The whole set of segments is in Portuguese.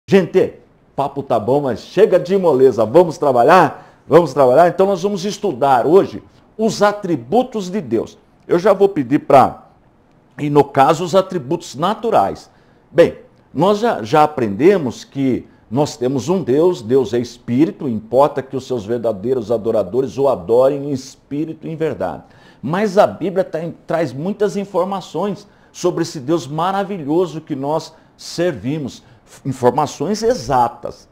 Gente, papo tá bom, mas chega de moleza. Vamos trabalhar? Vamos trabalhar? Então nós vamos estudar hoje os atributos de Deus. Eu já vou pedir e no caso, os atributos naturais. Bem, nós já aprendemos que nós temos um Deus, Deus é espírito, importa que os seus verdadeiros adoradores o adorem em espírito e em verdade. Mas a Bíblia traz muitas informações sobre esse Deus maravilhoso que nós servimos. Informações exatas.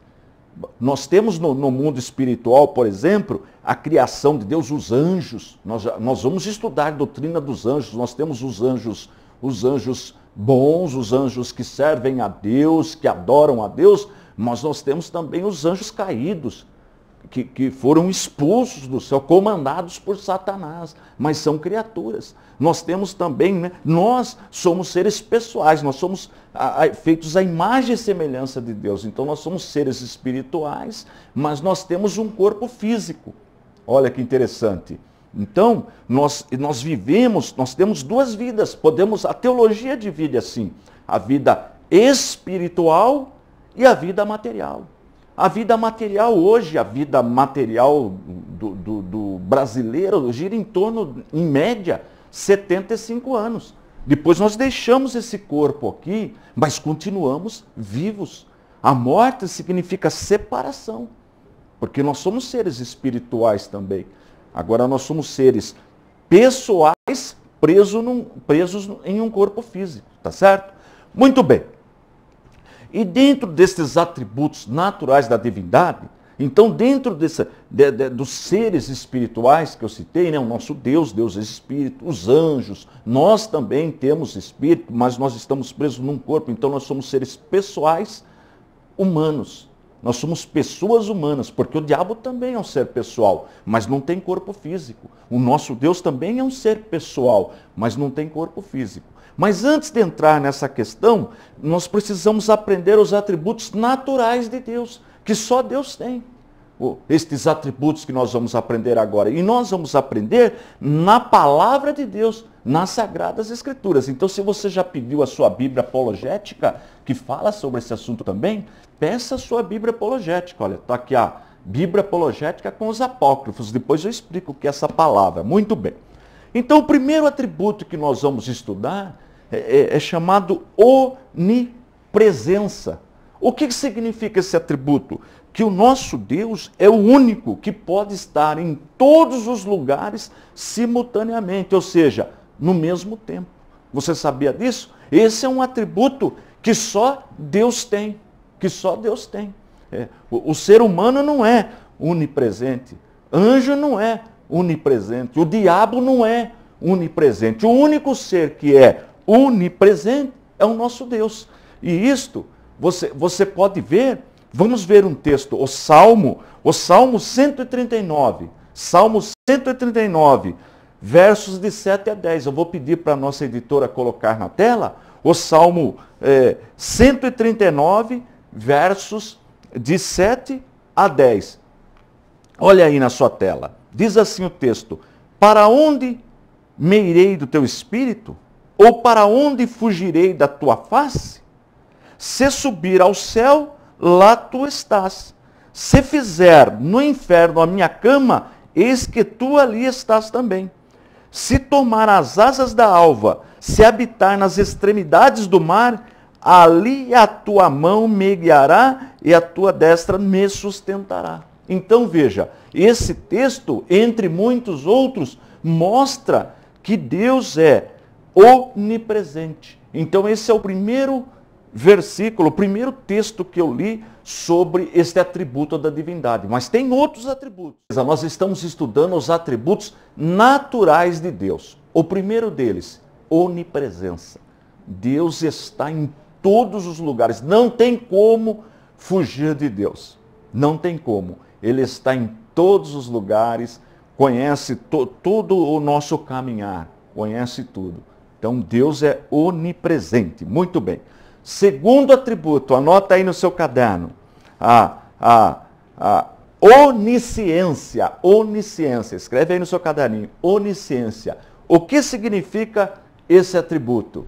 Nós temos no mundo espiritual, por exemplo, a criação de Deus, os anjos. Nós vamos estudar a doutrina dos anjos. Nós temos os anjos bons, os anjos que servem a Deus, que adoram a Deus, mas nós temos também os anjos caídos, que foram expulsos do céu, comandados por Satanás, mas são criaturas. Nós temos também, nós somos seres pessoais, nós somos feitos à imagem e semelhança de Deus. Então nós somos seres espirituais, mas nós temos um corpo físico. Olha que interessante. Então, nós temos duas vidas. A teologia divide assim, a vida espiritual e a vida material. A vida material hoje, a vida material do brasileiro gira em torno, em média, 75 anos. Depois nós deixamos esse corpo aqui, mas continuamos vivos. A morte significa separação, porque nós somos seres espirituais também. Agora nós somos seres pessoais presos em um corpo físico, tá certo? Muito bem. E dentro desses atributos naturais da divindade, então dentro dos seres espirituais que eu citei, o nosso Deus é espírito, os anjos, nós também temos espírito, mas nós estamos presos num corpo, então nós somos seres pessoais humanos. Nós somos pessoas humanas, porque o diabo também é um ser pessoal, mas não tem corpo físico. O nosso Deus também é um ser pessoal, mas não tem corpo físico. Mas antes de entrar nessa questão, nós precisamos aprender os atributos naturais de Deus, que só Deus tem. Estes atributos que nós vamos aprender agora. E nós vamos aprender na palavra de Deus, nas Sagradas Escrituras. Então, se você já pediu a sua Bíblia apologética, que fala sobre esse assunto também, peça a sua Bíblia apologética. Olha, está aqui a Bíblia apologética com os apócrifos. Depois eu explico o que é essa palavra. Muito bem. Então, o primeiro atributo que nós vamos estudar é chamado onipresença. O que significa esse atributo? Que o nosso Deus é o único que pode estar em todos os lugares simultaneamente, ou seja, no mesmo tempo. Você sabia disso? Esse é um atributo que só Deus tem. Que só Deus tem. O ser humano não é onipresente. Anjo não é onipresente. O diabo não é onipresente. O único ser que é onipresente é o nosso Deus. E isto, você pode ver, vamos ver um texto, o Salmo 139. Salmo 139, versos de 7 a 10. Eu vou pedir para a nossa editora colocar na tela o Salmo 139, versos de 7 a 10. Olha aí na sua tela. Diz assim o texto: para onde me irei do teu espírito? Ou para onde fugirei da tua face? Se subir ao céu, lá tu estás. Se fizer no inferno a minha cama, eis que tu ali estás também. Se tomar as asas da alva, se habitar nas extremidades do mar, ali a tua mão me guiará e a tua destra me sustentará. Então veja, esse texto, entre muitos outros, mostra que Deus é onipresente. Então esse é o primeiro versículo, o primeiro texto que eu li sobre este atributo da divindade. Mas tem outros atributos. Nós estamos estudando os atributos naturais de Deus. O primeiro deles, onipresença. Deus está em todos os lugares. Não tem como fugir de Deus. Não tem como. Ele está em todos os lugares, conhece todo o nosso caminhar, conhece tudo. Então Deus é onipresente. Muito bem. Segundo atributo, anota aí no seu caderno, a onisciência. Onisciência, escreve aí no seu caderninho, onisciência. O que significa esse atributo?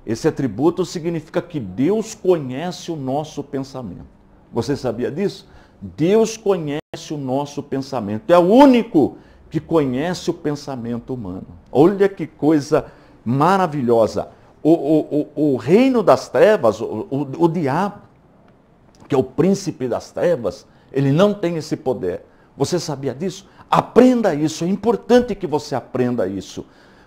Esse atributo significa que Deus conhece o nosso pensamento. Você sabia disso? Deus conhece o nosso pensamento. É o único que conhece o pensamento humano. Olha que coisa maravilhosa. O reino das trevas, o diabo, que é o príncipe das trevas, ele não tem esse poder. Você sabia disso? Aprenda isso, é importante que você aprenda isso.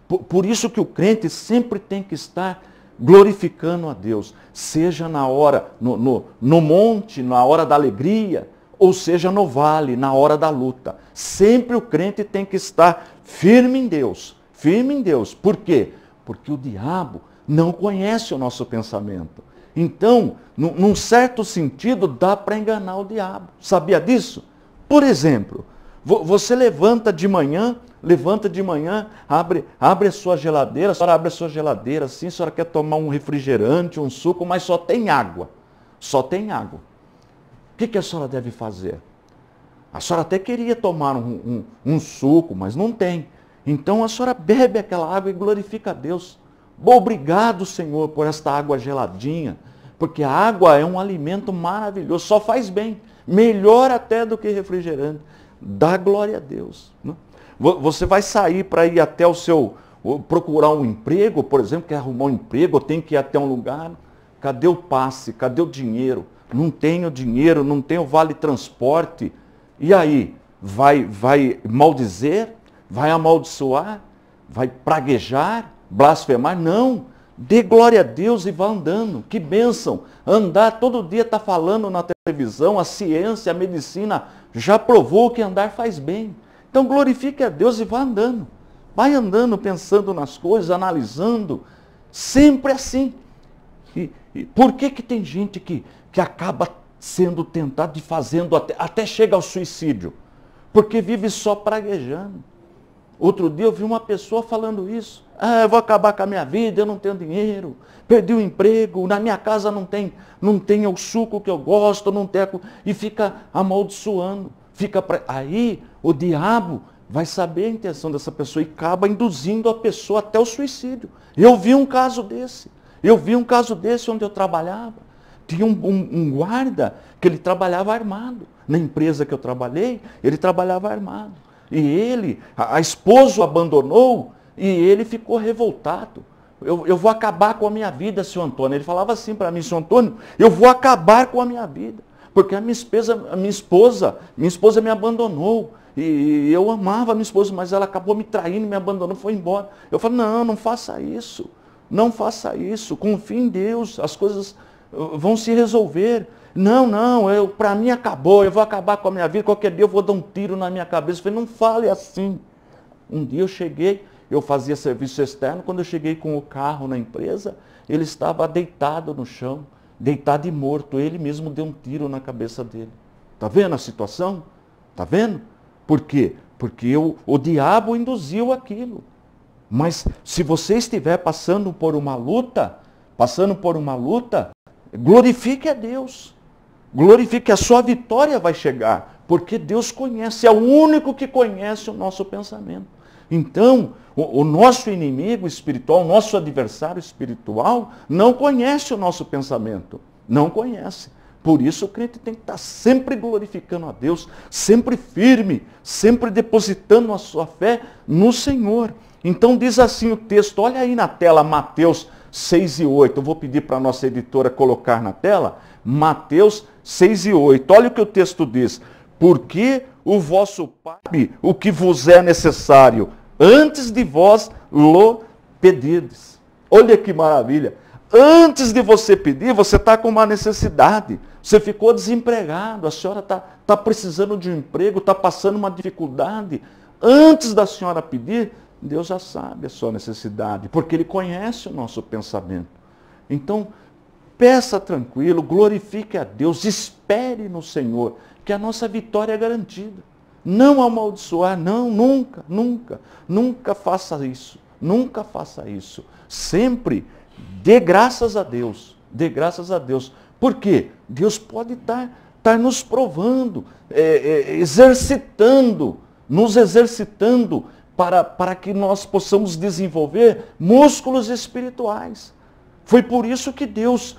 Por isso que o crente sempre tem que estar glorificando a Deus, seja na hora, no monte, na hora da alegria, ou seja no vale, na hora da luta. Sempre o crente tem que estar firme em Deus, firme em Deus. Por quê? Porque o diabo não conhece o nosso pensamento. Então, num certo sentido, dá para enganar o diabo. Sabia disso? Por exemplo, você levanta de manhã, abre a sua geladeira, a senhora abre a sua geladeira assim, a senhora quer tomar um refrigerante, um suco, mas só tem água. Só tem água. O que a senhora deve fazer? A senhora até queria tomar um suco, mas não tem. Então a senhora bebe aquela água e glorifica a Deus. Bom, obrigado, Senhor, por esta água geladinha, porque a água é um alimento maravilhoso, só faz bem, melhor até do que refrigerante. Dá glória a Deus. Né? Você vai sair para ir até procurar um emprego, por exemplo, quer arrumar um emprego, ou tem que ir até um lugar. Cadê o passe? Cadê o dinheiro? Não tenho dinheiro, não tenho vale transporte. E aí? Vai maldizer? Vai amaldiçoar? Vai praguejar? Blasfemar? Não. Dê glória a Deus e vá andando. Que bênção. Andar todo dia está falando na televisão, a ciência, a medicina já provou que andar faz bem. Então glorifique a Deus e vá andando. Vai andando, pensando nas coisas, analisando. Sempre assim. E por que tem gente que acaba sendo tentado e fazendo até chega ao suicídio? Porque vive só praguejando. Outro dia eu vi uma pessoa falando isso. Eu vou acabar com a minha vida, eu não tenho dinheiro, perdi o emprego, na minha casa não tem o suco que eu gosto, não tem e fica amaldiçoando. Aí o diabo vai saber a intenção dessa pessoa e acaba induzindo a pessoa até o suicídio. Eu vi um caso desse onde eu trabalhava. Tinha um guarda que ele trabalhava armado. Na empresa que eu trabalhei, ele trabalhava armado. E a esposa o abandonou e ele ficou revoltado. Eu vou acabar com a minha vida, seu Antônio. Ele falava assim para mim, seu Antônio, eu vou acabar com a minha vida. Porque a minha esposa me abandonou. E eu amava a minha esposa, mas ela acabou me traindo, me abandonou, foi embora. Eu falei, não faça isso. Não faça isso. Confie em Deus. As coisas vão se resolver. Não, para mim acabou, eu vou acabar com a minha vida, qualquer dia eu vou dar um tiro na minha cabeça. Eu falei, não fale assim. Um dia eu fazia serviço externo, quando eu cheguei com o carro na empresa, ele estava deitado no chão, deitado e morto. Ele mesmo deu um tiro na cabeça dele. Está vendo a situação? Está vendo? Por quê? Porque o diabo induziu aquilo. Mas se você estiver passando por uma luta, glorifique a Deus. Glorifique, a sua vitória vai chegar, porque Deus conhece, é o único que conhece o nosso pensamento. Então, o nosso inimigo espiritual, o nosso adversário espiritual, não conhece o nosso pensamento, não conhece. Por isso o crente tem que estar sempre glorificando a Deus, sempre firme, sempre depositando a sua fé no Senhor. Então diz assim o texto, olha aí na tela, Mateus 6 e 8, eu vou pedir para a nossa editora colocar na tela, Mateus 6 e 8, olha o que o texto diz, porque o vosso Pai, o que vos é necessário, antes de vós lo pedirdes. Olha que maravilha, antes de você pedir, você está com uma necessidade, você ficou desempregado, a senhora está precisando de um emprego, está passando uma dificuldade, antes da senhora pedir, Deus já sabe a sua necessidade, porque Ele conhece o nosso pensamento. Então, peça tranquilo, glorifique a Deus, espere no Senhor, que a nossa vitória é garantida. Não amaldiçoar, não, nunca faça isso, nunca faça isso. Sempre dê graças a Deus, dê graças a Deus. Por quê? Deus pode estar nos provando, nos exercitando, para que nós possamos desenvolver músculos espirituais. Foi por isso que Deus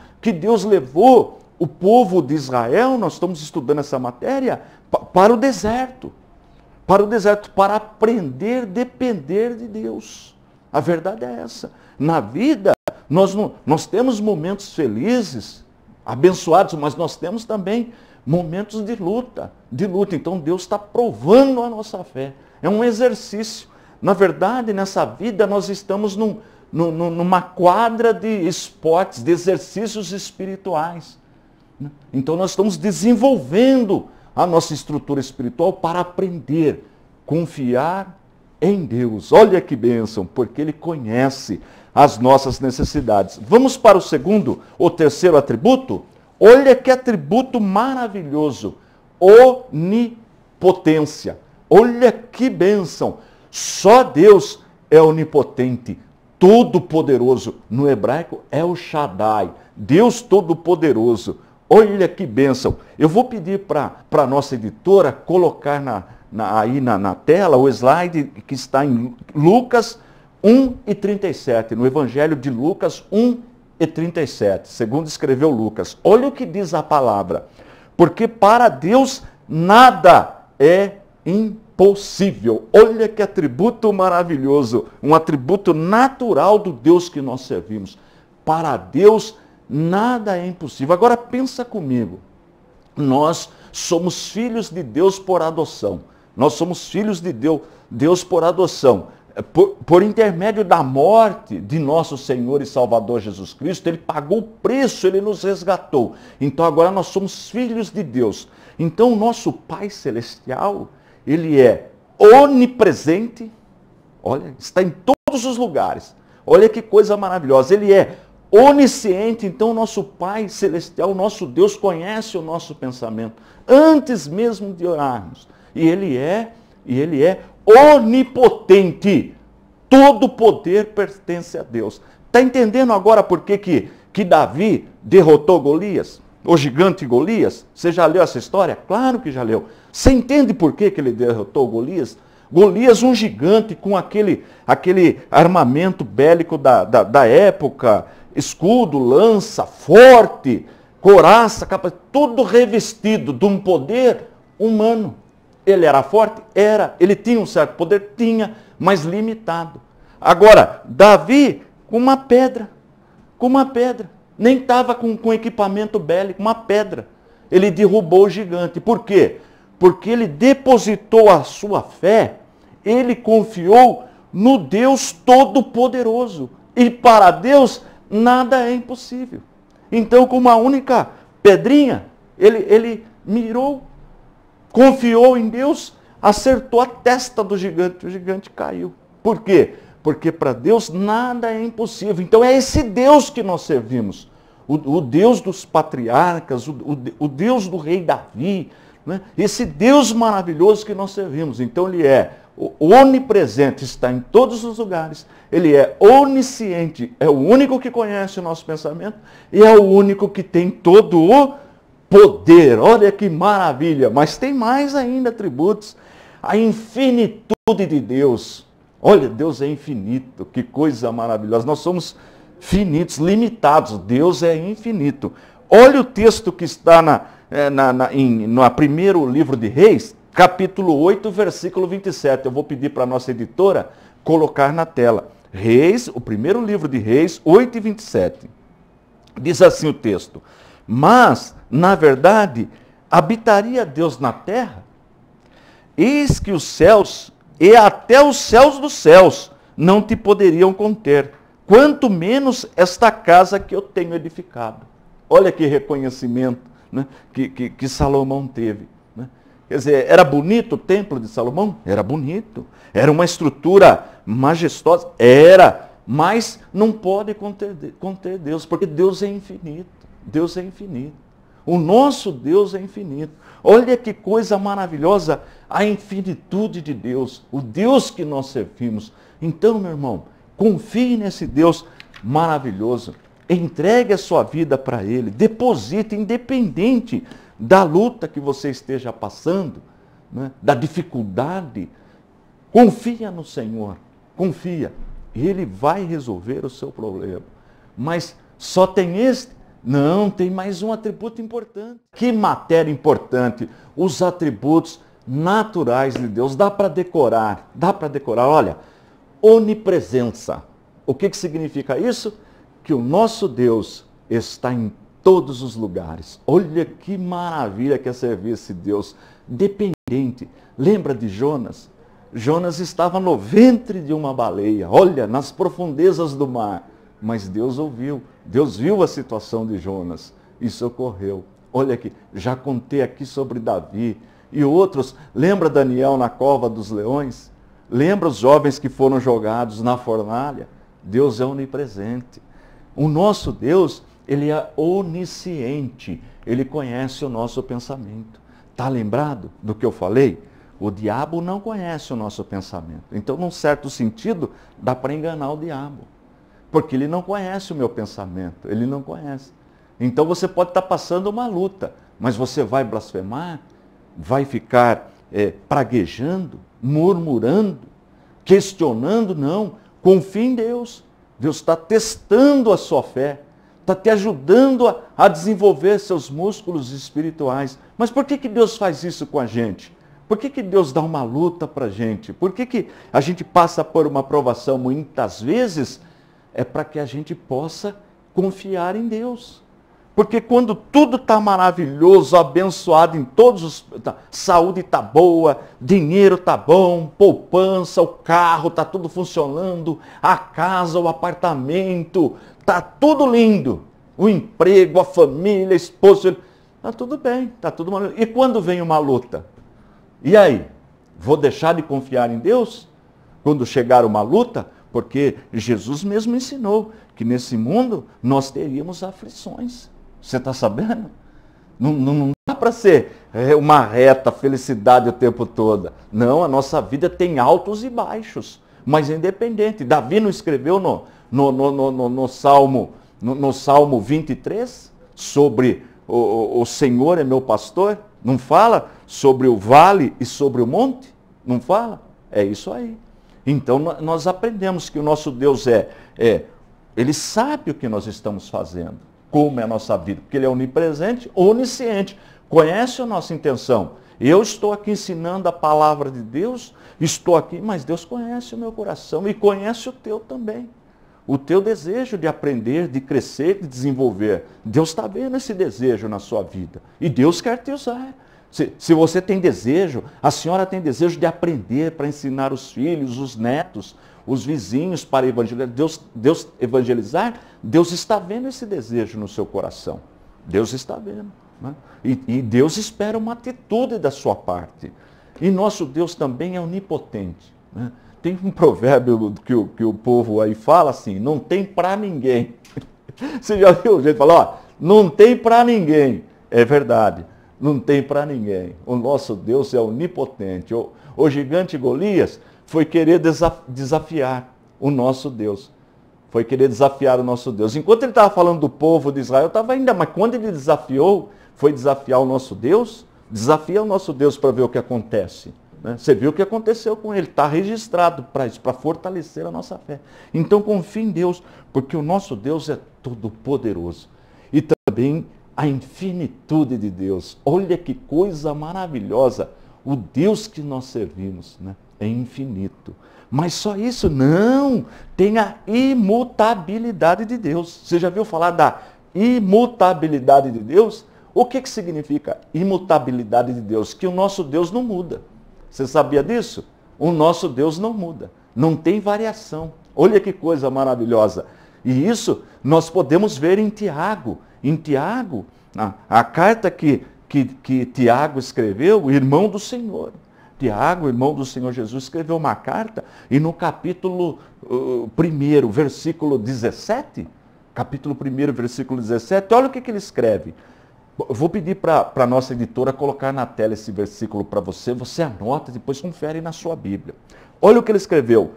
levou o povo de Israel, nós estamos estudando essa matéria, para o deserto. Para o deserto, para aprender a depender de Deus. A verdade é essa. Na vida, nós temos momentos felizes, abençoados, mas nós temos também momentos de luta. Então Deus está provando a nossa fé. É um exercício. Na verdade, nessa vida, nós estamos numa quadra de esportes, de exercícios espirituais. Então nós estamos desenvolvendo a nossa estrutura espiritual para aprender, confiar em Deus. Olha que bênção, porque Ele conhece as nossas necessidades. Vamos para o segundo ou terceiro atributo? Olha que atributo maravilhoso, onipotência. Olha que bênção, só Deus é onipotente, todo-poderoso. No hebraico é o Shaddai, Deus todo-poderoso. Olha que bênção. Eu vou pedir para a nossa editora colocar aí na tela o slide que está em Lucas 1:37, no Evangelho de Lucas 1:37, segundo escreveu Lucas. Olha o que diz a palavra. Porque para Deus nada é impossível. Olha que atributo maravilhoso, um atributo natural do Deus que nós servimos. Para Deus nada é impossível. Agora pensa comigo. Nós somos filhos de Deus por adoção. Nós somos filhos de Deus por adoção. Por intermédio da morte de nosso Senhor e Salvador Jesus Cristo, Ele pagou o preço, Ele nos resgatou. Então agora nós somos filhos de Deus. Então o nosso Pai Celestial, Ele é onipresente, olha, está em todos os lugares. Olha que coisa maravilhosa. Ele é onisciente, então o nosso Pai Celestial, o nosso Deus, conhece o nosso pensamento, antes mesmo de orarmos. E Ele é onipotente. Todo poder pertence a Deus. Está entendendo agora por que Davi derrotou Golias? O gigante Golias? Você já leu essa história? Claro que já leu. Você entende por que ele derrotou Golias? Golias, um gigante com aquele armamento bélico da época, escudo, lança, forte, couraça, capa, tudo revestido de um poder humano. Ele era forte? Era. Ele tinha um certo poder? Tinha, mas limitado. Agora, Davi, com uma pedra. Nem estava com equipamento bélico, uma pedra. Ele derrubou o gigante. Por quê? Porque ele depositou a sua fé, ele confiou no Deus Todo-Poderoso. E para Deus, nada é impossível. Então, com uma única pedrinha, ele mirou, confiou em Deus, acertou a testa do gigante, o gigante caiu. Por quê? Porque para Deus nada é impossível. Então é esse Deus que nós servimos. O Deus dos patriarcas, o Deus do rei Davi, né? Esse Deus maravilhoso que nós servimos. Então Ele é onipresente, está em todos os lugares. Ele é onisciente, é o único que conhece o nosso pensamento e é o único que tem todo o poder. Olha que maravilha! Mas tem mais ainda atributos. A infinitude de Deus. Olha, Deus é infinito, que coisa maravilhosa. Nós somos finitos, limitados. Deus é infinito. Olha o texto que está no primeiro livro de Reis, capítulo 8, versículo 27. Eu vou pedir para a nossa editora colocar na tela. Reis, o primeiro livro de Reis, 8 e 27. Diz assim o texto. Mas, na verdade, habitaria Deus na terra? Eis que os céus, e até os céus dos céus, não te poderiam conter, quanto menos esta casa que eu tenho edificado. Olha que reconhecimento, né, que Salomão teve. Né? Quer dizer, era bonito o templo de Salomão? Era bonito. Era uma estrutura majestosa? Era. Mas não pode conter Deus, porque Deus é infinito. Deus é infinito. O nosso Deus é infinito. Olha que coisa maravilhosa, a infinitude de Deus, o Deus que nós servimos. Então, meu irmão, confie nesse Deus maravilhoso. Entregue a sua vida para Ele. Deposite, independente da luta que você esteja passando, né, da dificuldade. Confia no Senhor. Confia. Ele vai resolver o seu problema. Mas Só tem este? Não, tem mais um atributo importante. Que matéria importante! Os atributos naturais de Deus. Dá para decorar, dá para decorar. Olha, onipresença. O que significa isso? Que o nosso Deus está em todos os lugares. Olha que maravilha que é servir esse Deus dependente. Lembra de Jonas? Jonas estava no ventre de uma baleia, olha, nas profundezas do mar. Mas Deus ouviu, Deus viu a situação de Jonas e socorreu. Olha aqui, já contei aqui sobre Davi e outros. Lembra Daniel na cova dos leões? Lembra os jovens que foram jogados na fornalha? Deus é onipresente. O nosso Deus, ele é onisciente, ele conhece o nosso pensamento. Está lembrado do que eu falei? O diabo não conhece o nosso pensamento. Então, num certo sentido, dá para enganar o diabo. Porque ele não conhece o meu pensamento, ele não conhece. Então você pode estar passando uma luta, mas você vai blasfemar, vai ficar praguejando, murmurando, questionando, não. Confie em Deus. Deus está testando a sua fé, está te ajudando a desenvolver seus músculos espirituais. Mas por que Deus faz isso com a gente? Por que Deus dá uma luta para a gente? Por que a gente passa por uma provação muitas vezes? É para que a gente possa confiar em Deus. Porque quando tudo está maravilhoso, abençoado em todos os... saúde está boa, dinheiro está bom, poupança, o carro está tudo funcionando, a casa, o apartamento, está tudo lindo. O emprego, a família, a esposa, está tudo bem, está tudo maravilhoso. E quando vem uma luta? E aí? Vou deixar de confiar em Deus? Quando chegar uma luta? Porque Jesus mesmo ensinou que nesse mundo nós teríamos aflições. Você está sabendo? Não dá para ser uma reta felicidade o tempo todo. Não, a nossa vida tem altos e baixos, mas é independente. Davi não escreveu no Salmo 23 sobre o Senhor é meu pastor? Não fala sobre o vale e sobre o monte? Não fala? É isso aí. Então nós aprendemos que o nosso Deus Ele sabe o que nós estamos fazendo, como é a nossa vida, porque Ele é onipresente, onisciente, conhece a nossa intenção. Eu estou aqui ensinando a palavra de Deus, estou aqui, mas Deus conhece o meu coração e conhece o teu também. O teu desejo de aprender, de crescer, de desenvolver. Deus está vendo esse desejo na sua vida e Deus quer te usar. Se você tem desejo, a senhora tem desejo de aprender para ensinar os filhos, os netos, os vizinhos para evangelizar. Deus evangelizar, Deus está vendo esse desejo no seu coração. Deus está vendo. Né? E Deus espera uma atitude da sua parte. E nosso Deus também é onipotente. Né? Tem um provérbio que o povo aí fala assim, não tem para ninguém. Você já viu o jeito de falar? Ó, não tem para ninguém. É verdade. Não tem para ninguém. O nosso Deus é onipotente. O gigante Golias foi querer desafiar o nosso Deus. Foi querer desafiar o nosso Deus. Enquanto ele estava falando do povo de Israel, estava ainda, mas quando ele desafiou, foi desafiar o nosso Deus, desafia o nosso Deus para ver o que acontece. Né? Você viu o que aconteceu com ele, está registrado para isso, para fortalecer a nossa fé. Então confie em Deus, porque o nosso Deus é todo poderoso. E também a infinitude de Deus. Olha que coisa maravilhosa. O Deus que nós servimos, né, é infinito. Mas só isso? Não. Tem a imutabilidade de Deus. Você já viu falar da imutabilidade de Deus? O que significa imutabilidade de Deus? Que o nosso Deus não muda. Você sabia disso? O nosso Deus não muda. Não tem variação. Olha que coisa maravilhosa. E isso nós podemos ver em Tiago. Em Tiago, a carta que Tiago escreveu, o irmão do Senhor. Tiago, irmão do Senhor Jesus, escreveu uma carta e no capítulo 1, versículo 17, capítulo 1, versículo 17, olha o que ele escreve. Vou pedir para a nossa editora colocar na tela esse versículo para você, você anota, depois confere na sua Bíblia. Olha o que ele escreveu.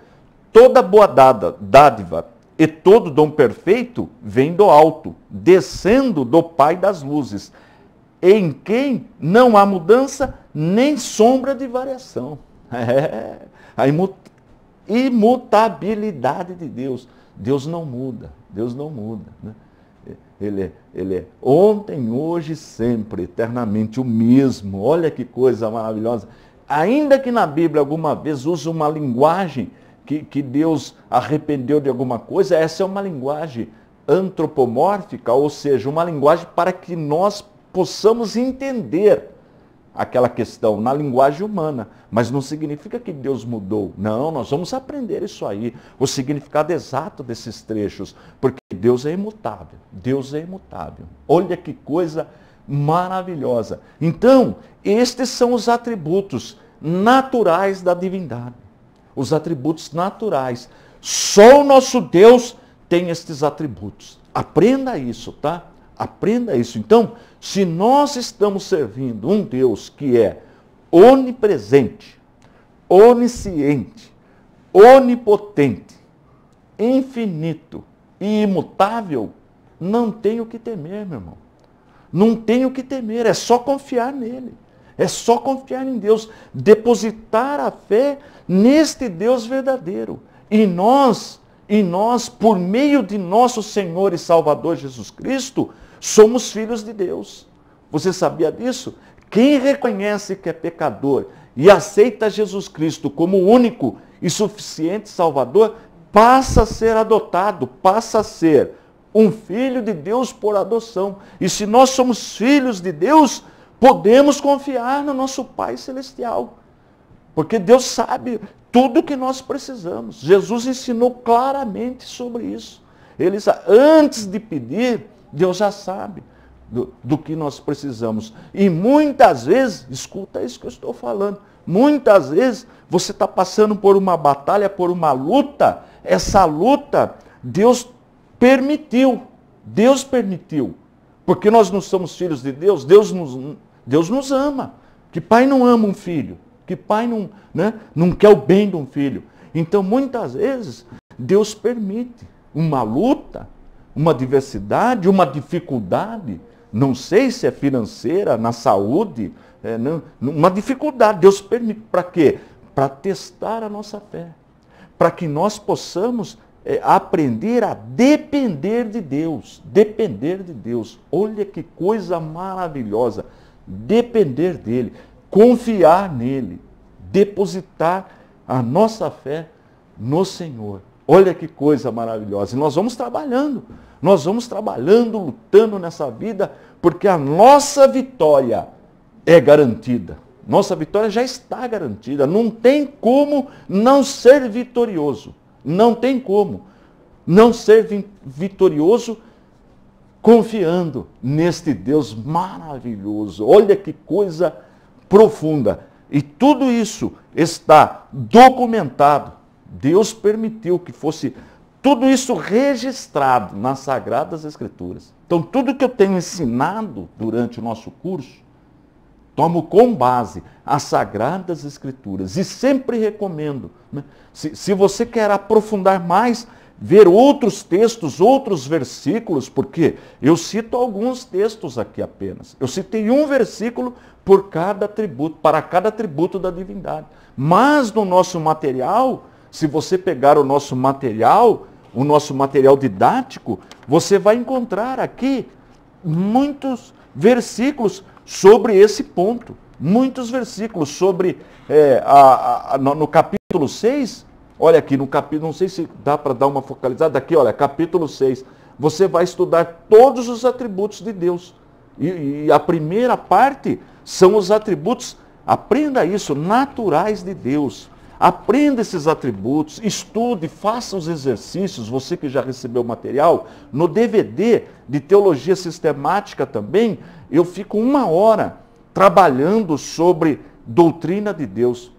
Toda boa dádiva e todo dom perfeito vem do alto, descendo do Pai das luzes, em quem não há mudança nem sombra de variação. A imutabilidade de Deus. Deus não muda, Deus não muda. Né? Ele é ontem, hoje e sempre, eternamente o mesmo. Olha que coisa maravilhosa. Ainda que na Bíblia alguma vez use uma linguagem que Deus arrependeu de alguma coisa, essa é uma linguagem antropomórfica, ou seja, uma linguagem para que nós possamos entender aquela questão na linguagem humana, mas não significa que Deus mudou. Não, nós vamos aprender isso aí, o significado exato desses trechos, porque Deus é imutável. Deus é imutável. Olha que coisa maravilhosa. Então, estes são os atributos naturais da divindade. Os atributos naturais. Só o nosso Deus tem estes atributos. Aprenda isso, tá? Aprenda isso. Então, se nós estamos servindo um Deus que é onipresente, onisciente, onipotente, infinito e imutável, não tem o que temer, meu irmão. Não tem o que temer, é só confiar nele. É só confiar em Deus, depositar a fé neste Deus verdadeiro. E nós, por meio de nosso Senhor e Salvador Jesus Cristo, somos filhos de Deus. Você sabia disso? Quem reconhece que é pecador e aceita Jesus Cristo como o único e suficiente Salvador, passa a ser adotado, passa a ser um filho de Deus por adoção. E se nós somos filhos de Deus, podemos confiar no nosso Pai Celestial. Porque Deus sabe tudo o que nós precisamos. Jesus ensinou claramente sobre isso. Ele, antes de pedir, Deus já sabe do que nós precisamos. E muitas vezes, escuta isso que eu estou falando, muitas vezes você está passando por uma batalha, por uma luta. Essa luta, Deus permitiu. Deus permitiu. Porque nós não somos filhos de Deus, Deus nos ama. Que pai não ama um filho? Que pai não quer o bem de um filho? Então, muitas vezes, Deus permite uma luta, uma adversidade, uma dificuldade, não sei se é financeira, na saúde, uma dificuldade. Deus permite para quê? Para testar a nossa fé. Para que nós possamos aprender a depender de Deus. Depender de Deus. Olha que coisa maravilhosa. Depender dele. Confiar nele. Depositar a nossa fé no Senhor. Olha que coisa maravilhosa. E nós vamos trabalhando, lutando nessa vida, porque a nossa vitória é garantida. Nossa vitória já está garantida. Não tem como não ser vitorioso. Não tem como não ser vitorioso confiando neste Deus maravilhoso. Olha que coisa profunda. E tudo isso está documentado. Deus permitiu que fosse tudo isso registrado nas Sagradas Escrituras. Então, tudo que eu tenho ensinado durante o nosso curso, tomo com base as Sagradas Escrituras. E sempre recomendo, né? Se você quer aprofundar mais, ver outros textos, outros versículos, porque eu cito alguns textos aqui apenas. Eu citei um versículo por cada atributo, para cada atributo da divindade. Mas no nosso material, se você pegar o nosso material didático, você vai encontrar aqui muitos versículos sobre esse ponto. Muitos versículos sobre, no capítulo 6, olha aqui, no capítulo, não sei se dá para dar uma focalizada, aqui, olha, capítulo 6, você vai estudar todos os atributos de Deus. E a primeira parte são os atributos, aprenda isso, naturais de Deus. Aprenda esses atributos, estude, faça os exercícios, você que já recebeu o material. No DVD de Teologia Sistemática também, eu fico 1 hora trabalhando sobre doutrina de Deus.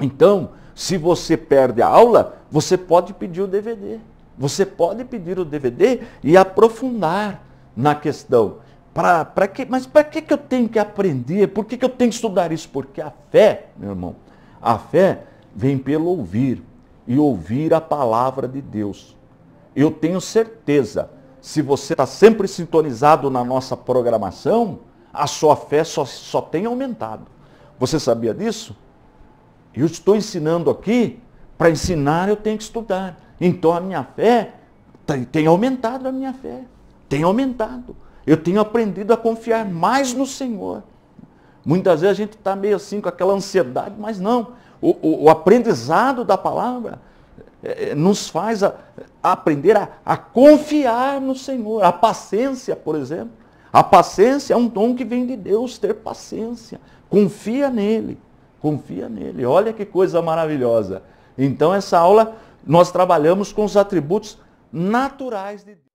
Então, se você perde a aula, você pode pedir o DVD. Você pode pedir o DVD e aprofundar na questão. Mas para que eu tenho que aprender? Por que eu tenho que estudar isso? Porque a fé, meu irmão, a fé vem pelo ouvir, e ouvir a palavra de Deus. Eu tenho certeza, se você está sempre sintonizado na nossa programação, a sua fé só tem aumentado. Você sabia disso? Eu estou ensinando aqui, para ensinar eu tenho que estudar. Então a minha fé, tem aumentado a minha fé. tem aumentado. Eu tenho aprendido a confiar mais no Senhor. Muitas vezes a gente está meio assim com aquela ansiedade, mas não. O aprendizado da palavra nos faz aprender a confiar no Senhor. A paciência, por exemplo. A paciência é um dom que vem de Deus, ter paciência. Confia nele. Confia nele. Olha que coisa maravilhosa. Então, essa aula nós trabalhamos com os atributos naturais de Deus.